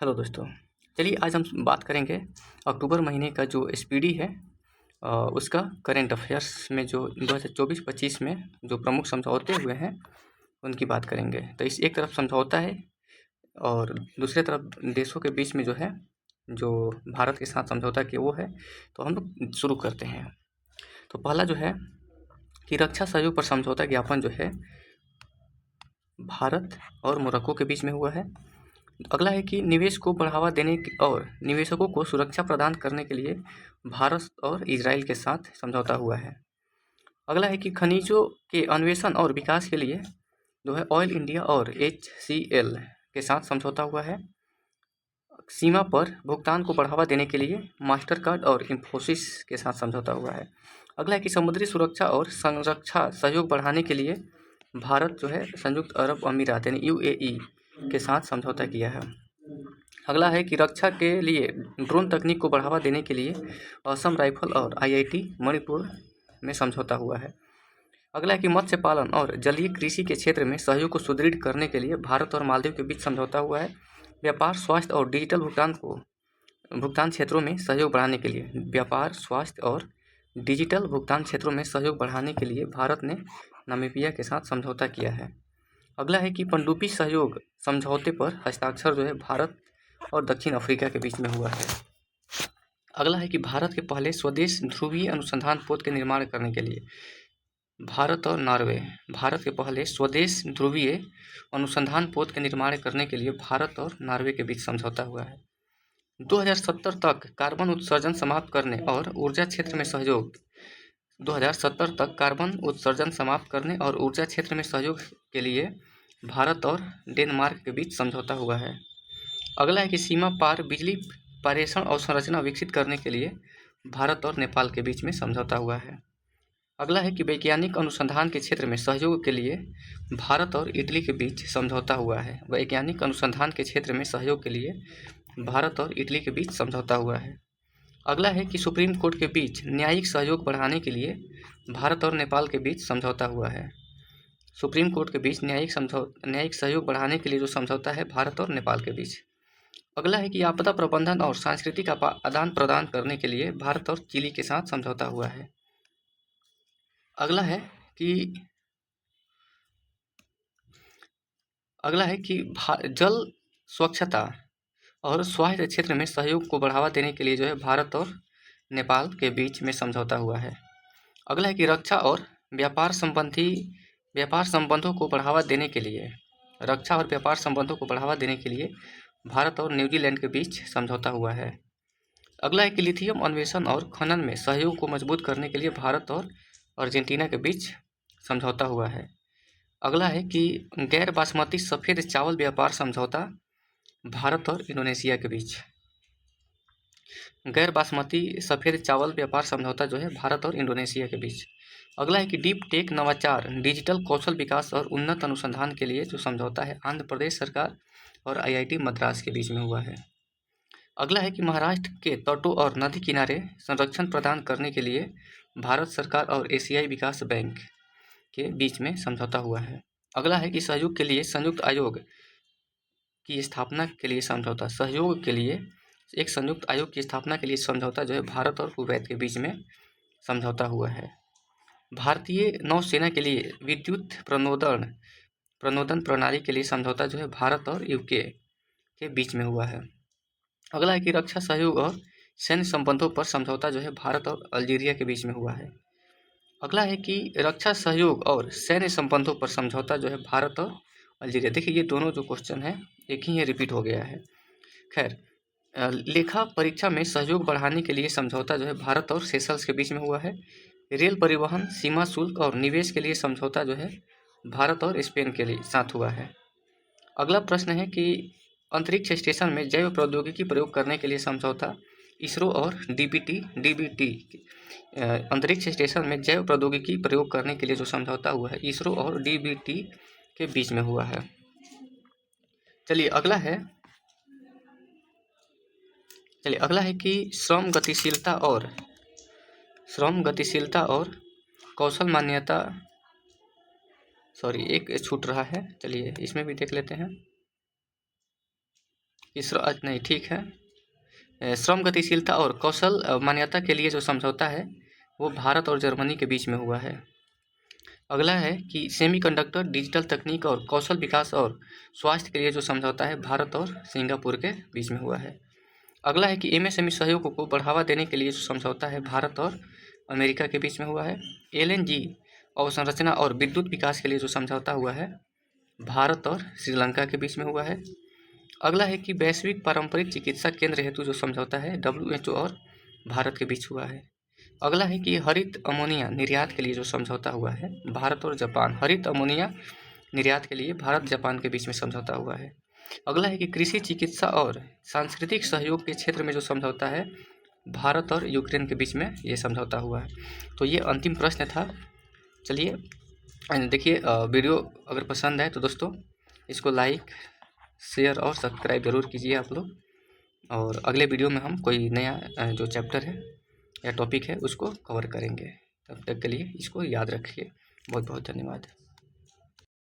Hello दोस्तों, चलिए आज हम बात करेंगे अक्टूबर महीने का जो एसपीडी है उसका करंट अफेयर्स में जो 2024-25 में जो प्रमुख समझौते हुए हैं उनकी बात करेंगे। तो इस एक तरफ समझौता है और दूसरे तरफ देशों के बीच में जो है जो भारत के साथ समझौता किया वो है। तो हम लोग शुरू करते हैं। तो पहला जो है कि रक्षा सहयोग पर समझौता ज्ञापन जो है भारत और मोरक्को के बीच में हुआ है। अगला है कि निवेश को बढ़ावा देने और निवेशकों को सुरक्षा प्रदान करने के लिए भारत और इजराइल के साथ समझौता हुआ है। अगला है कि खनिजों के अन्वेषण और विकास के लिए जो है ऑयल इंडिया और HCL के साथ समझौता हुआ है। सीमा पर भुगतान को बढ़ावा देने के लिए मास्टर कार्ड और इंफोसिस के साथ समझौता हुआ है। अगला है कि समुद्री सुरक्षा और संरक्षा सहयोग बढ़ाने के लिए भारत जो है संयुक्त अरब अमीरात यानी UAE के साथ समझौता किया है। अगला है कि रक्षा के लिए ड्रोन तकनीक को बढ़ावा देने के लिए असम राइफल और IIT मणिपुर में समझौता हुआ है। अगला है कि मत्स्य पालन और जलीय कृषि के क्षेत्र में सहयोग को सुदृढ़ करने के लिए भारत और मालदीव के बीच समझौता हुआ है। व्यापार, स्वास्थ्य और डिजिटल भुगतान क्षेत्रों में सहयोग बढ़ाने के लिए भारत ने नामीबिया के साथ समझौता किया है। अगला है कि पनडुब्बी सहयोग समझौते पर हस्ताक्षर जो है भारत और दक्षिण अफ्रीका के बीच में हुआ है। अगला है कि भारत के पहले स्वदेश ध्रुवीय अनुसंधान पोत के निर्माण करने के लिए भारत और नॉर्वे के बीच समझौता हुआ है। 2070 तक कार्बन उत्सर्जन समाप्त करने और ऊर्जा क्षेत्र में सहयोग के लिए भारत और डेनमार्क के बीच समझौता हुआ है। अगला है कि सीमा पार बिजली पारेषण अवसंरचना विकसित करने के लिए भारत और नेपाल के बीच में समझौता हुआ है। अगला है कि वैज्ञानिक अनुसंधान के क्षेत्र में सहयोग के लिए भारत और इटली के बीच समझौता हुआ है। अगला है कि सुप्रीम कोर्ट के बीच न्यायिक सहयोग बढ़ाने के लिए भारत और नेपाल के बीच समझौता हुआ है। सुप्रीम कोर्ट के बीच न्यायिक सहयोग बढ़ाने के लिए जो समझौता है भारत और नेपाल के बीच। अगला है कि आपदा प्रबंधन और सांस्कृतिक आदान प्रदान करने के लिए भारत और चिली के साथ समझौता हुआ है। अगला है कि जल स्वच्छता और स्वास्थ्य क्षेत्र में सहयोग को बढ़ावा देने के लिए जो है भारत और नेपाल के बीच में समझौता हुआ है। अगला है कि रक्षा और व्यापार संबंधों को बढ़ावा देने के लिए भारत और न्यूजीलैंड के बीच समझौता हुआ है। अगला है कि लिथियम अन्वेषण और खनन में सहयोग को मजबूत करने के लिए भारत और अर्जेंटीना के बीच समझौता हुआ है। अगला है कि गैर बासमती सफ़ेद चावल व्यापार समझौता भारत और इंडोनेशिया के बीच। गैर बासमती सफ़ेद चावल व्यापार समझौता जो है भारत और इंडोनेशिया के बीच। अगला है कि डीप टेक नवाचार, डिजिटल कौशल विकास और उन्नत अनुसंधान के लिए जो समझौता है आंध्र प्रदेश सरकार और IIT मद्रास के बीच में हुआ है। अगला है कि महाराष्ट्र के तटों और नदी किनारे संरक्षण प्रदान करने के लिए भारत सरकार और एशियाई विकास बैंक के बीच में समझौता हुआ है। अगला है कि सहयोग के लिए संयुक्त आयोग की स्थापना के लिए समझौता जो है भारत और कुवैत के बीच में समझौता हुआ है। भारतीय नौसेना के लिए विद्युत प्रणोदन प्रणाली के लिए समझौता जो है भारत और UK के बीच में हुआ है। अगला है कि रक्षा सहयोग और सैन्य संबंधों पर समझौता जो है भारत और अल्जीरिया के बीच में हुआ है। अगला है कि रक्षा सहयोग और सैन्य संबंधों पर समझौता जो है भारत और अल्जीरिया। देखिए ये दोनों जो क्वेश्चन है एक ही रिपीट हो गया है। खैर, लेखा परीक्षा में सहयोग बढ़ाने के लिए समझौता जो है भारत और सेशल्स के बीच में हुआ है। रेल परिवहन, सीमा शुल्क और निवेश के लिए समझौता जो है भारत और स्पेन के लिए साथ हुआ है। अगला प्रश्न है कि अंतरिक्ष स्टेशन में जैव प्रौद्योगिकी प्रयोग करने के लिए समझौता इसरो और DBT अंतरिक्ष स्टेशन में जैव प्रौद्योगिकी प्रयोग करने के लिए जो समझौता हुआ है इसरो और DBT के बीच में हुआ है। चलिए अगला है कि श्रम गतिशीलता और कौशल मान्यता एक छूट रहा है, चलिए इसमें भी देख लेते हैं। नहीं, ठीक है। श्रम गतिशीलता और कौशल मान्यता के लिए जो समझौता है वो भारत और जर्मनी के बीच में हुआ है। अगला है कि सेमीकंडक्टर, डिजिटल तकनीक और कौशल विकास और स्वास्थ्य के लिए जो समझौता है भारत और सिंगापुर के बीच में हुआ है। अगला है कि एमएसएमई सहयोग को बढ़ावा देने के लिए जो समझौता है भारत और अमेरिका के बीच में हुआ है। एलएनजी अवसंरचना और विद्युत विकास के लिए जो समझौता हुआ है भारत और श्रीलंका के बीच में हुआ है। अगला है कि वैश्विक पारंपरिक चिकित्सा केंद्र हेतु जो समझौता है WHO और भारत के बीच हुआ है। अगला है कि हरित अमोनिया निर्यात के लिए जो समझौता हुआ है भारत और जापान, हरित अमोनिया निर्यात के लिए भारत जापान के बीच में समझौता हुआ है। अगला है कि कृषि, चिकित्सा और सांस्कृतिक सहयोग के क्षेत्र में जो समझौता है भारत और यूक्रेन के बीच में ये समझौता हुआ है। तो ये अंतिम प्रश्न था। चलिए देखिए, वीडियो अगर पसंद आए तो दोस्तों इसको लाइक, शेयर और सब्सक्राइब ज़रूर कीजिए आप लोग। और अगले वीडियो में हम कोई नया जो चैप्टर है या टॉपिक है उसको कवर करेंगे। तब तक के लिए इसको याद रखिए। बहुत बहुत धन्यवाद।